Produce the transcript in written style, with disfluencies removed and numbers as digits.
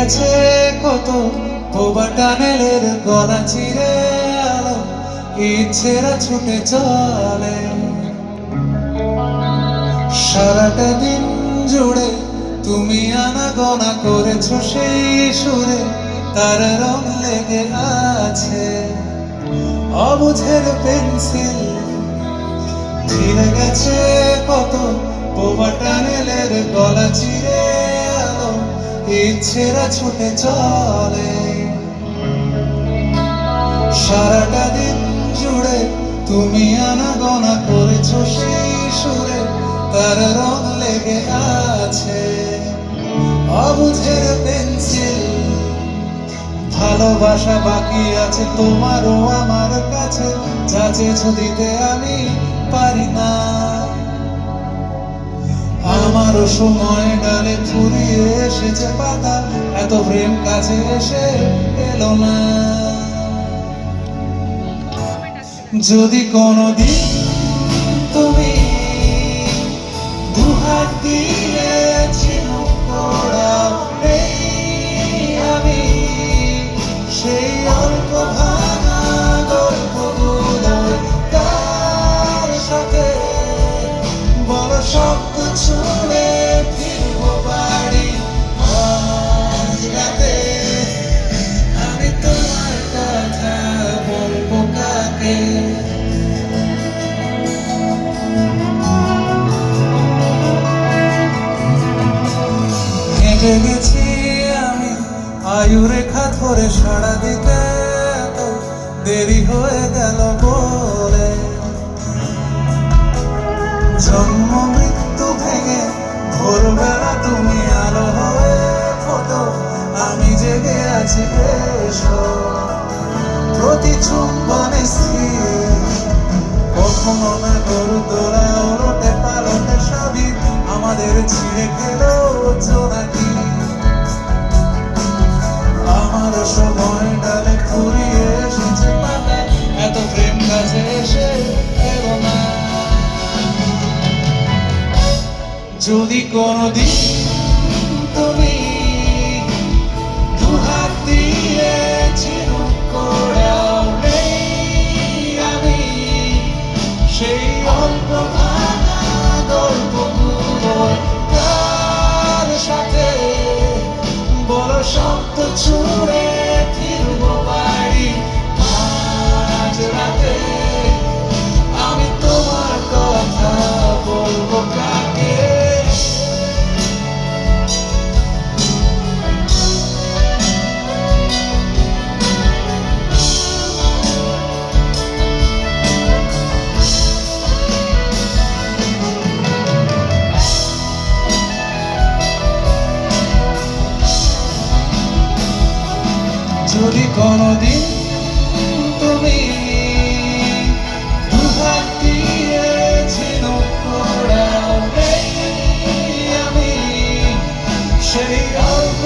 গেছে কত বোবা টানেলের গলা চিরে আলো ইচ্ছেরা ছুটে চলে সারাটা দিন জুড়ে তুমি আনাগোনা করেছো সেই সুরে তার রং লেগে আছে অবুঝের পেন্সিল ছিঁড়ে গেছে কত বোবা টানেলের গলা চিরে আলো ইচ্ছেরা ছুটে চলে সারাটা দিন জুড়ে তুমি আনাগোনা করেছো সেই সুরে তার রং লেগে আছে অবুঝের পেন্সিল ভালোবাসা বাকি আছে তোমারও আমার কাছে যা চেয়েছো দিতে আমি পারি না আমারও সময় ডালে ফুরিয়ে এসেছে পাতা এত প্রেম কাছে এসে এলো না যদি কোনোদিন তুমি দুহাত দিয়ে ঝিনুক তোড়াও আমি সেই অল্প ভাঙা গল্পগুলো তার সাথে বড় শব্দ ছুঁড়ে ফিরবো বাড়ি আজ রাতে আমি তোমার কথা বলবো কাকে হেঁটে গেছি আমি আয়ুরেখা ধরে সাড়া দিতে এত দেরি হয়ে গেল বলে জন্ম মৃত্যু ভেঙে ভোরবেলা তুমি আলো হয়ে ফটো আমি জেগে আছি এসো প্রতি চুম্বনে কখনো না গরু তোরা ওরটে পালটে সবই আমাদের ছিঁড়ে খেলো জোনাকি আমার সময় ডালে ফুরিয়ে এসেছে পাতা এত প্রেম কাছে এসে এলো না যদি কোনোদিন তুমি দুহাত দিয়ে ঝিনুক তোড়াও আমি সেই অল্প ভাঙা গল্পগুলো তার সাথে বড় শব্দ ছুঁড়ে ফিরবো বাড়ি আজ রাতে আমি তোমার কথা বলবো কাকে যদি কোনোদিন তুমি দুহাত দিয়ে ঝিনুক তোড়াও আমি সেই অল্প